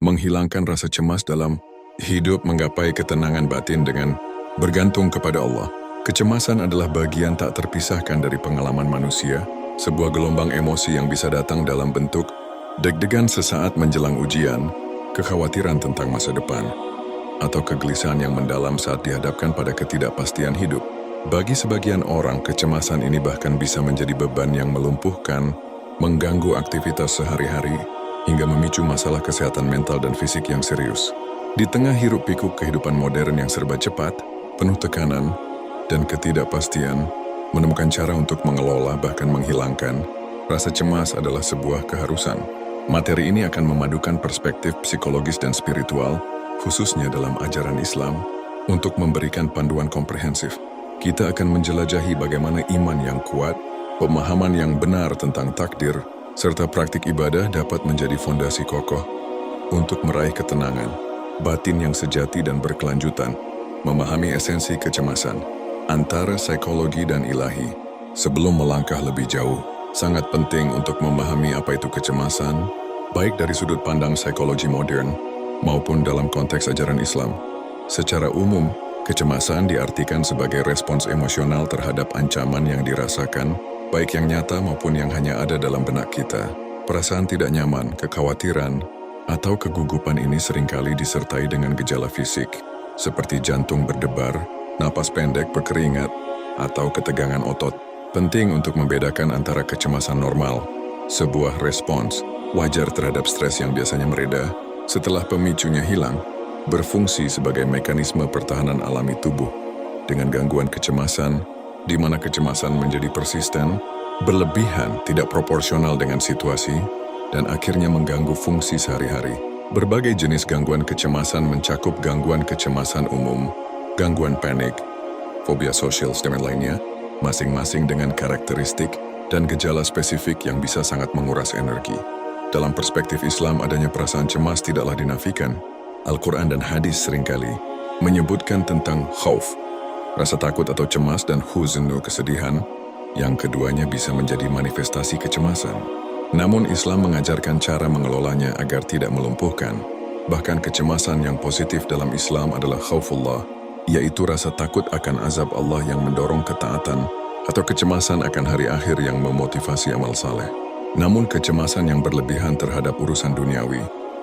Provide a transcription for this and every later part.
menghilangkan rasa cemas dalam hidup, menggapai ketenangan batin dengan bergantung kepada Allah. Kecemasan adalah bagian tak terpisahkan dari pengalaman manusia, sebuah gelombang emosi yang bisa datang dalam bentuk deg-degan sesaat menjelang ujian, kekhawatiran tentang masa depan, atau kegelisahan yang mendalam saat dihadapkan pada ketidakpastian hidup. Bagi sebagian orang, kecemasan ini bahkan bisa menjadi beban yang melumpuhkan, mengganggu aktivitas sehari-hari, hingga memicu masalah kesehatan mental dan fisik yang serius. Di tengah hiruk-pikuk kehidupan modern yang serba cepat, penuh tekanan, dan ketidakpastian, menemukan cara untuk mengelola bahkan menghilangkan rasa cemas adalah sebuah keharusan. Materi ini akan memadukan perspektif psikologis dan spiritual, khususnya dalam ajaran Islam, untuk memberikan panduan komprehensif. Kita akan menjelajahi bagaimana iman yang kuat, pemahaman yang benar tentang takdir, serta praktik ibadah dapat menjadi fondasi kokoh untuk meraih ketenangan batin yang sejati dan berkelanjutan. Memahami esensi kecemasan antara psikologi dan ilahi. Sebelum melangkah lebih jauh, sangat penting untuk memahami apa itu kecemasan, baik dari sudut pandang psikologi modern maupun dalam konteks ajaran Islam. Secara umum, kecemasan diartikan sebagai respons emosional terhadap ancaman yang dirasakan, baik yang nyata maupun yang hanya ada dalam benak kita. Perasaan tidak nyaman, kekhawatiran, atau kegugupan ini seringkali disertai dengan gejala fisik, seperti jantung berdebar, napas pendek, berkeringat, atau ketegangan otot. Penting untuk membedakan antara kecemasan normal, sebuah respons wajar terhadap stres yang biasanya mereda setelah pemicunya hilang, berfungsi sebagai mekanisme pertahanan alami tubuh, dengan gangguan kecemasan, di mana kecemasan menjadi persisten, berlebihan, tidak proporsional dengan situasi, dan akhirnya mengganggu fungsi sehari-hari. Berbagai jenis gangguan kecemasan mencakup gangguan kecemasan umum, gangguan panik, fobia sosial, dan lainnya, masing-masing dengan karakteristik dan gejala spesifik yang bisa sangat menguras energi. Dalam perspektif Islam, adanya perasaan cemas tidaklah dinafikan. Al-Quran dan hadis seringkali menyebutkan tentang khauf, rasa takut atau cemas, dan huznu, kesedihan, yang keduanya bisa menjadi manifestasi kecemasan. Namun Islam mengajarkan cara mengelolanya agar tidak melumpuhkan. Bahkan kecemasan yang positif dalam Islam adalah khaufullah, yaitu rasa takut akan azab Allah yang mendorong ketaatan, atau kecemasan akan hari akhir yang memotivasi amal saleh. Namun kecemasan yang berlebihan terhadap urusan duniawi,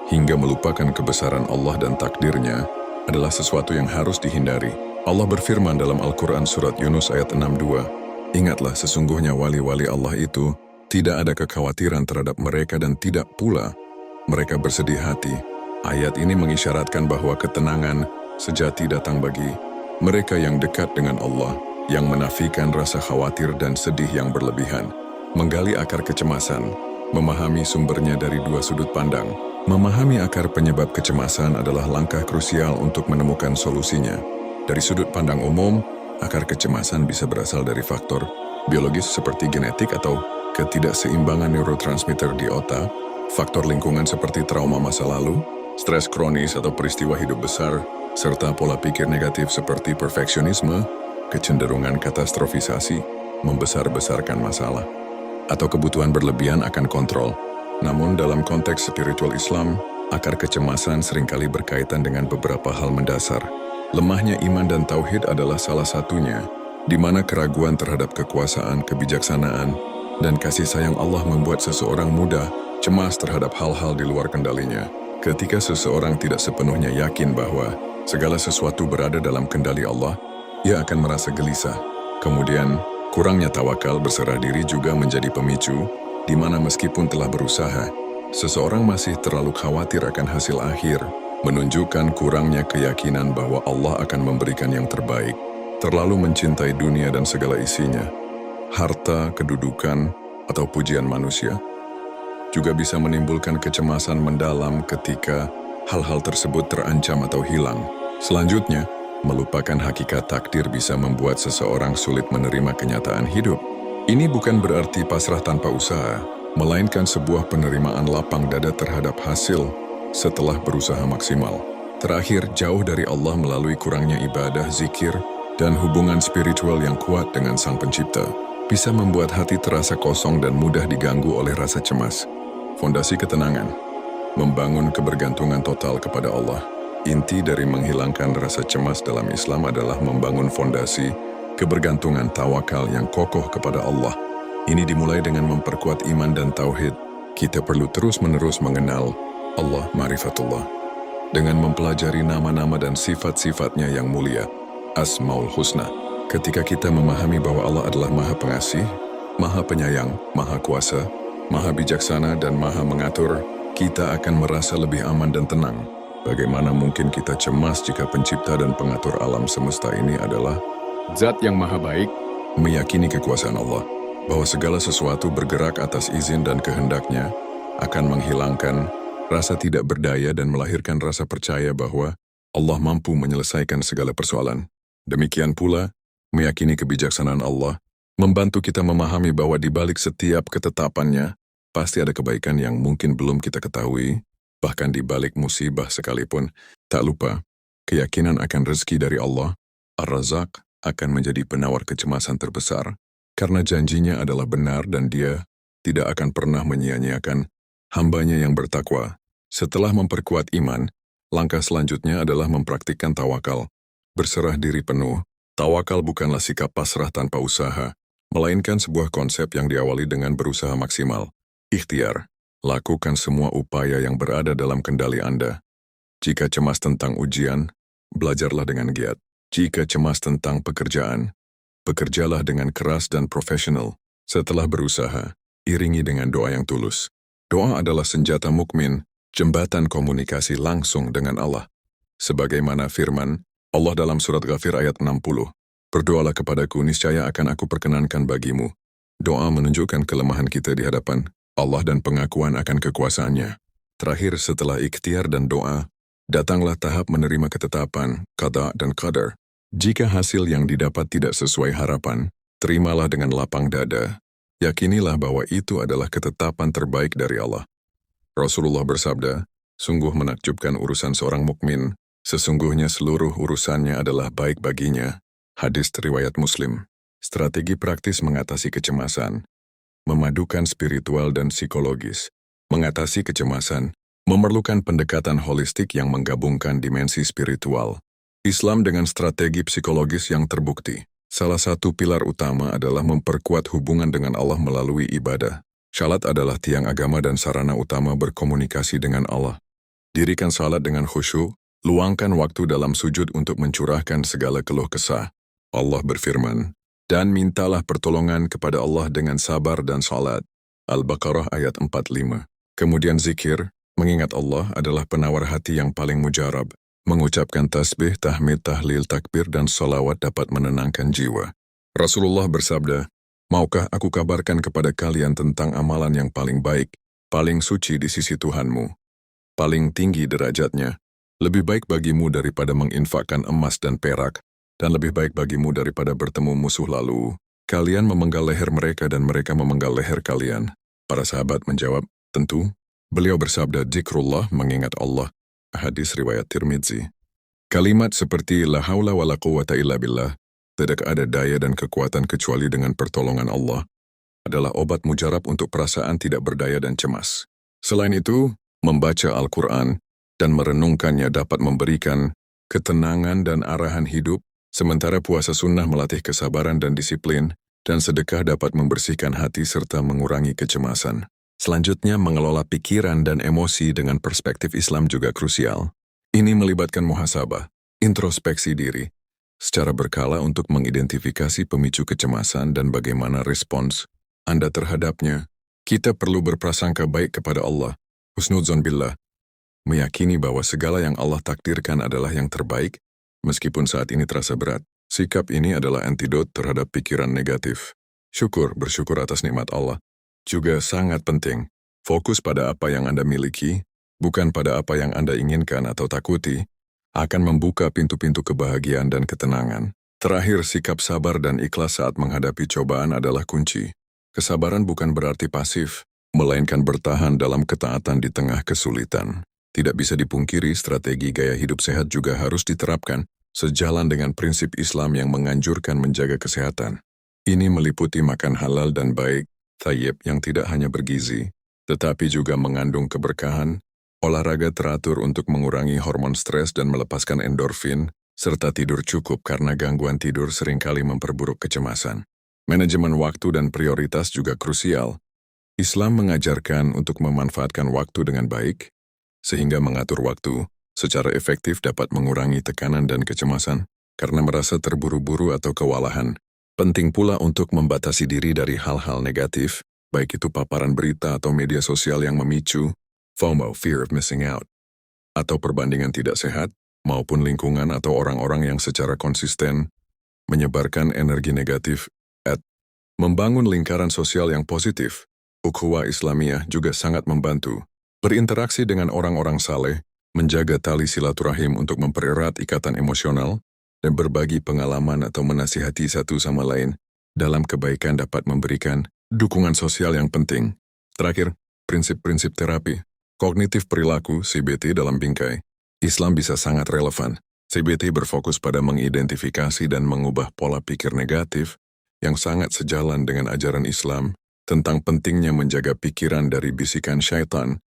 hingga melupakan kebesaran Allah dan takdirnya, adalah sesuatu yang harus dihindari. Allah berfirman dalam Al-Quran surat Yunus ayat 62, "Ingatlah, sesungguhnya wali-wali Allah itu tidak ada kekhawatiran terhadap mereka dan tidak pula mereka bersedih hati." Ayat ini mengisyaratkan bahwa ketenangan sejati datang bagi mereka yang dekat dengan Allah, yang menafikan rasa khawatir dan sedih yang berlebihan. Menggali akar kecemasan, memahami sumbernya dari dua sudut pandang. Memahami akar penyebab kecemasan adalah langkah krusial untuk menemukan solusinya. Dari sudut pandang umum, akar kecemasan bisa berasal dari faktor biologis seperti genetik atau ketidakseimbangan neurotransmitter di otak, faktor lingkungan seperti trauma masa lalu, stres kronis atau peristiwa hidup besar, serta pola pikir negatif seperti perfeksionisme, kecenderungan katastrofisasi, membesar-besarkan masalah, atau kebutuhan berlebihan akan kontrol. Namun dalam konteks spiritual Islam, akar kecemasan seringkali berkaitan dengan beberapa hal mendasar. Lemahnya iman dan tauhid adalah salah satunya, di mana keraguan terhadap kekuasaan, kebijaksanaan, dan kasih sayang Allah membuat seseorang mudah cemas terhadap hal-hal di luar kendalinya. Ketika seseorang tidak sepenuhnya yakin bahwa segala sesuatu berada dalam kendali Allah, ia akan merasa gelisah. Kemudian, kurangnya tawakal, berserah diri juga menjadi pemicu, di mana meskipun telah berusaha, seseorang masih terlalu khawatir akan hasil akhir, menunjukkan kurangnya keyakinan bahwa Allah akan memberikan yang terbaik. Terlalu mencintai dunia dan segala isinya, harta, kedudukan, atau pujian manusia, juga bisa menimbulkan kecemasan mendalam ketika hal-hal tersebut terancam atau hilang. Selanjutnya, melupakan hakikat takdir bisa membuat seseorang sulit menerima kenyataan hidup. Ini bukan berarti pasrah tanpa usaha, melainkan sebuah penerimaan lapang dada terhadap hasil setelah berusaha maksimal. Terakhir, jauh dari Allah melalui kurangnya ibadah, zikir, dan hubungan spiritual yang kuat dengan Sang Pencipta, bisa membuat hati terasa kosong dan mudah diganggu oleh rasa cemas. Fondasi ketenangan. membangun kebergantungan total kepada Allah. Inti dari menghilangkan rasa cemas dalam Islam adalah membangun fondasi kebergantungan tawakal yang kokoh kepada Allah. Ini dimulai dengan memperkuat iman dan tauhid. Kita perlu terus-menerus mengenal Allah, ma'rifatullah, dengan mempelajari nama-nama dan sifat-sifatnya yang mulia, Asmaul Husna. Ketika kita memahami bahwa Allah adalah Maha Pengasih, Maha Penyayang, Maha Kuasa, Maha Bijaksana, dan Maha Mengatur, kita akan merasa lebih aman dan tenang. Bagaimana mungkin kita cemas jika pencipta dan pengatur alam semesta ini adalah Zat yang Maha Baik? Meyakini kekuasaan Allah, bahwa segala sesuatu bergerak atas izin dan kehendaknya, akan menghilangkan rasa tidak berdaya dan melahirkan rasa percaya bahwa Allah mampu menyelesaikan segala persoalan. Demikian pula, meyakini kebijaksanaan Allah, membantu kita memahami bahwa di balik setiap ketetapannya, pasti ada kebaikan yang mungkin belum kita ketahui, bahkan di balik musibah sekalipun. Tak lupa, keyakinan akan rezeki dari Allah, Ar-Razak, akan menjadi penawar kecemasan terbesar, karena janjinya adalah benar dan Dia tidak akan pernah menyia-nyiakan hambanya yang bertakwa. Setelah memperkuat iman, langkah selanjutnya adalah mempraktikkan tawakal, berserah diri penuh. Tawakal bukanlah sikap pasrah tanpa usaha, melainkan sebuah konsep yang diawali dengan berusaha maksimal. Ikhtiar, lakukan semua upaya yang berada dalam kendali Anda. Jika cemas tentang ujian, belajarlah dengan giat. Jika cemas tentang pekerjaan, bekerjalah dengan keras dan profesional. Setelah berusaha, iringi dengan doa yang tulus. Doa adalah senjata mukmin, jembatan komunikasi langsung dengan Allah. Sebagaimana firman Allah dalam surat Ghafir ayat 60, "Berdoalah kepadaku, niscaya akan aku perkenankan bagimu." Doa menunjukkan kelemahan kita di hadapan Allah dan pengakuan akan kekuasaannya. Terakhir, setelah ikhtiar dan doa, datanglah tahap menerima ketetapan, qada dan qadar. Jika hasil yang didapat tidak sesuai harapan, terimalah dengan lapang dada. Yakinilah bahwa itu adalah ketetapan terbaik dari Allah. Rasulullah bersabda, "Sungguh menakjubkan urusan seorang mukmin, sesungguhnya seluruh urusannya adalah baik baginya." Hadis riwayat Muslim. Strategi praktis mengatasi kecemasan, memadukan spiritual dan psikologis. Mengatasi kecemasan memerlukan pendekatan holistik yang menggabungkan dimensi spiritual, Islam dengan strategi psikologis yang terbukti. Salah satu pilar utama adalah memperkuat hubungan dengan Allah melalui ibadah. Salat adalah tiang agama dan sarana utama berkomunikasi dengan Allah. Dirikan salat dengan khusyuk, luangkan waktu dalam sujud untuk mencurahkan segala keluh kesah. Allah berfirman, "Dan mintalah pertolongan kepada Allah dengan sabar dan salat." Al-Baqarah ayat 45. Kemudian zikir, mengingat Allah adalah penawar hati yang paling mujarab. Mengucapkan tasbih, tahmid, tahlil, takbir, dan salawat dapat menenangkan jiwa. Rasulullah bersabda, "Maukah aku kabarkan kepada kalian tentang amalan yang paling baik, paling suci di sisi Tuhanmu, paling tinggi derajatnya, lebih baik bagimu daripada menginfakkan emas dan perak, dan lebih baik bagimu daripada bertemu musuh lalu kalian memenggal leher mereka dan mereka memenggal leher kalian?" Para sahabat menjawab, "Tentu." Beliau bersabda, "Zikrullah, mengingat Allah." Hadis riwayat Tirmidzi. Kalimat seperti la haula wala quwwata illa billah, tidak ada daya dan kekuatan kecuali dengan pertolongan Allah, adalah obat mujarab untuk perasaan tidak berdaya dan cemas. Selain itu, membaca Al-Quran dan merenungkannya dapat memberikan ketenangan dan arahan hidup, sementara puasa sunnah melatih kesabaran dan disiplin, dan sedekah dapat membersihkan hati serta mengurangi kecemasan. Selanjutnya, mengelola pikiran dan emosi dengan perspektif Islam juga krusial. Ini melibatkan muhasabah, introspeksi diri, secara berkala untuk mengidentifikasi pemicu kecemasan dan bagaimana respons Anda terhadapnya. Kita perlu berprasangka baik kepada Allah, husnudzon billah, meyakini bahwa segala yang Allah takdirkan adalah yang terbaik, meskipun saat ini terasa berat. Sikap ini adalah antidot terhadap pikiran negatif. Bersyukur atas nikmat Allah. Juga sangat penting, fokus pada apa yang Anda miliki, bukan pada apa yang Anda inginkan atau takuti, akan membuka pintu-pintu kebahagiaan dan ketenangan. Terakhir, sikap sabar dan ikhlas saat menghadapi cobaan adalah kunci. Kesabaran bukan berarti pasif, melainkan bertahan dalam ketaatan di tengah kesulitan. Tidak bisa dipungkiri, strategi gaya hidup sehat juga harus diterapkan, sejalan dengan prinsip Islam yang menganjurkan menjaga kesehatan. Ini meliputi makan halal dan baik, thayyib yang tidak hanya bergizi, tetapi juga mengandung keberkahan, olahraga teratur untuk mengurangi hormon stres dan melepaskan endorfin, serta tidur cukup karena gangguan tidur seringkali memperburuk kecemasan. Manajemen waktu dan prioritas juga krusial. Islam mengajarkan untuk memanfaatkan waktu dengan baik, sehingga mengatur waktu secara efektif dapat mengurangi tekanan dan kecemasan karena merasa terburu-buru atau kewalahan. Penting pula untuk membatasi diri dari hal-hal negatif, baik itu paparan berita atau media sosial yang memicu FOMO, fear of missing out, atau perbandingan tidak sehat, maupun lingkungan atau orang-orang yang secara konsisten menyebarkan energi negatif. Membangun lingkaran sosial yang positif. Ukhuwah Islamiyah juga sangat membantu. Berinteraksi dengan orang-orang saleh, menjaga tali silaturahim untuk mempererat ikatan emosional, dan berbagi pengalaman atau menasihati satu sama lain dalam kebaikan dapat memberikan dukungan sosial yang penting. Terakhir, prinsip-prinsip terapi. Kognitif perilaku (CBT) dalam bingkai. Islam bisa sangat relevan. CBT berfokus pada mengidentifikasi dan mengubah pola pikir negatif yang sangat sejalan dengan ajaran Islam tentang pentingnya menjaga pikiran dari bisikan syaitan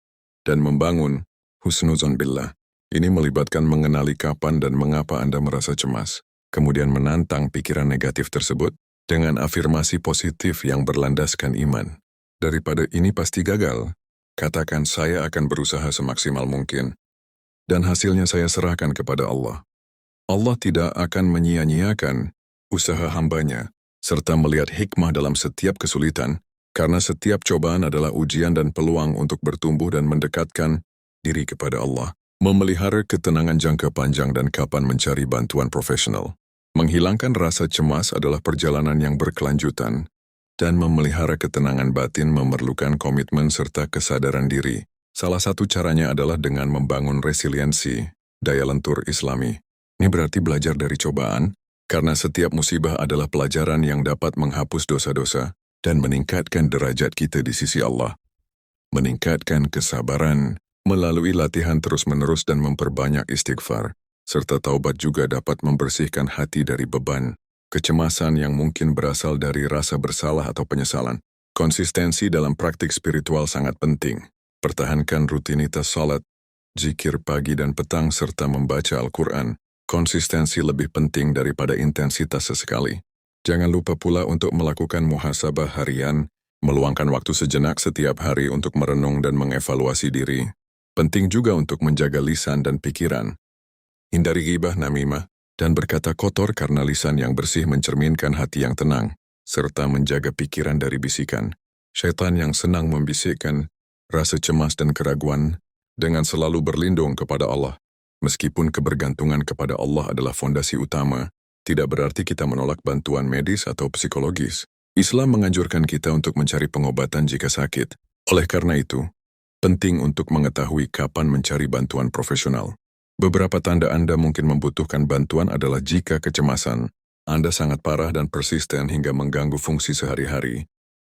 dan membangun husnuzon billah. Ini melibatkan mengenali kapan dan mengapa Anda merasa cemas, kemudian menantang pikiran negatif tersebut dengan afirmasi positif yang berlandaskan iman. Daripada ini pasti gagal, katakan saya akan berusaha semaksimal mungkin, dan hasilnya saya serahkan kepada Allah. Allah tidak akan menyia-nyiakan usaha hambanya, serta melihat hikmah dalam setiap kesulitan, karena setiap cobaan adalah ujian dan peluang untuk bertumbuh dan mendekatkan diri kepada Allah. Memelihara ketenangan jangka panjang dan kapan mencari bantuan profesional. Menghilangkan rasa cemas adalah perjalanan yang berkelanjutan, dan memelihara ketenangan batin memerlukan komitmen serta kesadaran diri. Salah satu caranya adalah dengan membangun resiliensi, daya lentur Islami. Ini berarti belajar dari cobaan, karena setiap musibah adalah pelajaran yang dapat menghapus dosa-dosa dan meningkatkan derajat kita di sisi Allah. Meningkatkan kesabaran melalui latihan terus-menerus dan memperbanyak istighfar, serta taubat juga dapat membersihkan hati dari beban, kecemasan yang mungkin berasal dari rasa bersalah atau penyesalan. Konsistensi dalam praktik spiritual sangat penting. Pertahankan rutinitas salat, zikir pagi dan petang serta membaca Al-Quran. Konsistensi lebih penting daripada intensitas sesekali. Jangan lupa pula untuk melakukan muhasabah harian, meluangkan waktu sejenak setiap hari untuk merenung dan mengevaluasi diri. Penting juga untuk menjaga lisan dan pikiran. Hindari ghibah, namimah, dan berkata kotor karena lisan yang bersih mencerminkan hati yang tenang, serta menjaga pikiran dari bisikan syaitan yang senang membisikkan rasa cemas dan keraguan dengan selalu berlindung kepada Allah. Meskipun kebergantungan kepada Allah adalah fondasi utama, tidak berarti kita menolak bantuan medis atau psikologis. Islam menganjurkan kita untuk mencari pengobatan jika sakit. Oleh karena itu, penting untuk mengetahui kapan mencari bantuan profesional. Beberapa tanda Anda mungkin membutuhkan bantuan adalah jika kecemasan Anda sangat parah dan persisten hingga mengganggu fungsi sehari-hari.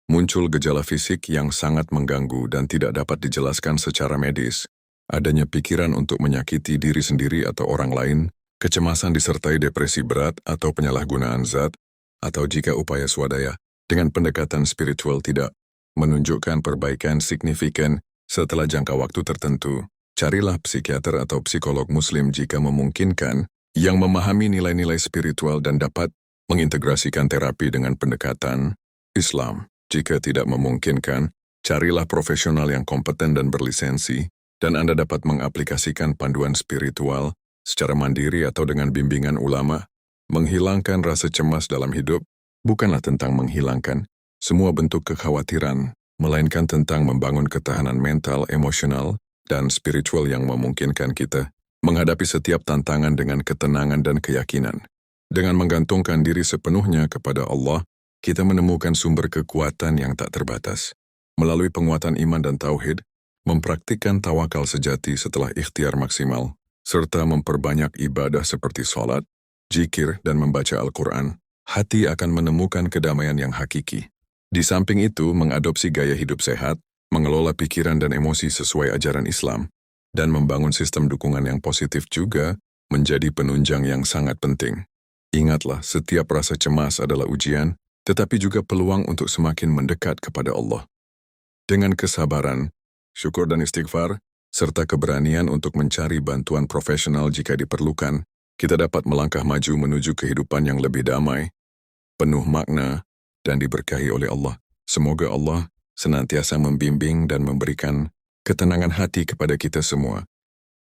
Muncul gejala fisik yang sangat mengganggu dan tidak dapat dijelaskan secara medis. Adanya pikiran untuk menyakiti diri sendiri atau orang lain, kecemasan disertai depresi berat atau penyalahgunaan zat, atau jika upaya swadaya dengan pendekatan spiritual tidak menunjukkan perbaikan signifikan setelah jangka waktu tertentu, carilah psikiater atau psikolog muslim jika memungkinkan, yang memahami nilai-nilai spiritual dan dapat mengintegrasikan terapi dengan pendekatan Islam. Jika tidak memungkinkan, carilah profesional yang kompeten dan berlisensi, dan Anda dapat mengaplikasikan panduan spiritual secara mandiri atau dengan bimbingan ulama. Menghilangkan rasa cemas dalam hidup bukanlah tentang menghilangkan semua bentuk kekhawatiran, melainkan tentang membangun ketahanan mental, emosional, dan spiritual yang memungkinkan kita menghadapi setiap tantangan dengan ketenangan dan keyakinan. Dengan menggantungkan diri sepenuhnya kepada Allah, kita menemukan sumber kekuatan yang tak terbatas. Melalui penguatan iman dan tauhid, mempraktikkan tawakal sejati setelah ikhtiar maksimal, serta memperbanyak ibadah seperti sholat, zikir, dan membaca Al-Quran, hati akan menemukan kedamaian yang hakiki. Di samping itu, mengadopsi gaya hidup sehat, mengelola pikiran dan emosi sesuai ajaran Islam, dan membangun sistem dukungan yang positif juga menjadi penunjang yang sangat penting. Ingatlah, setiap rasa cemas adalah ujian, tetapi juga peluang untuk semakin mendekat kepada Allah. Dengan kesabaran, syukur dan istighfar, serta keberanian untuk mencari bantuan profesional jika diperlukan, kita dapat melangkah maju menuju kehidupan yang lebih damai, penuh makna, dan diberkahi oleh Allah. Semoga Allah senantiasa membimbing dan memberikan ketenangan hati kepada kita semua.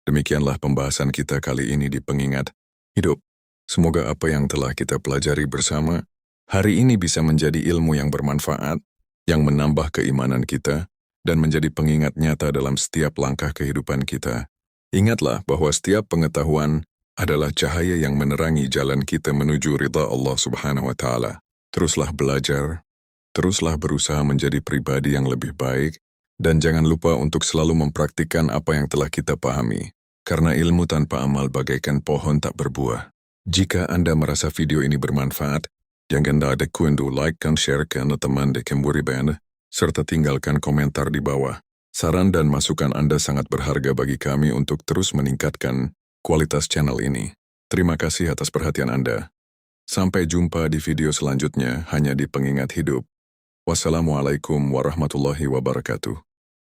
Demikianlah pembahasan kita kali ini di Pengingat Hidup. Semoga apa yang telah kita pelajari bersama hari ini bisa menjadi ilmu yang bermanfaat, yang menambah keimanan kita, dan menjadi pengingat nyata dalam setiap langkah kehidupan kita. Ingatlah bahwa setiap pengetahuan adalah cahaya yang menerangi jalan kita menuju ridha Allah Subhanahu wa Ta'ala. Teruslah belajar, teruslah berusaha menjadi pribadi yang lebih baik, dan jangan lupa untuk selalu mempraktikkan apa yang telah kita pahami, karena ilmu tanpa amal bagaikan pohon tak berbuah. Jika Anda merasa video ini bermanfaat, jangan lupa like dan share ke teman di Kemburiban, serta tinggalkan komentar di bawah. Saran dan masukan Anda sangat berharga bagi kami untuk terus meningkatkan kualitas channel ini. Terima kasih atas perhatian Anda. Sampai jumpa di video selanjutnya hanya di Pengingat Hidup. Wassalamualaikum warahmatullahi wabarakatuh.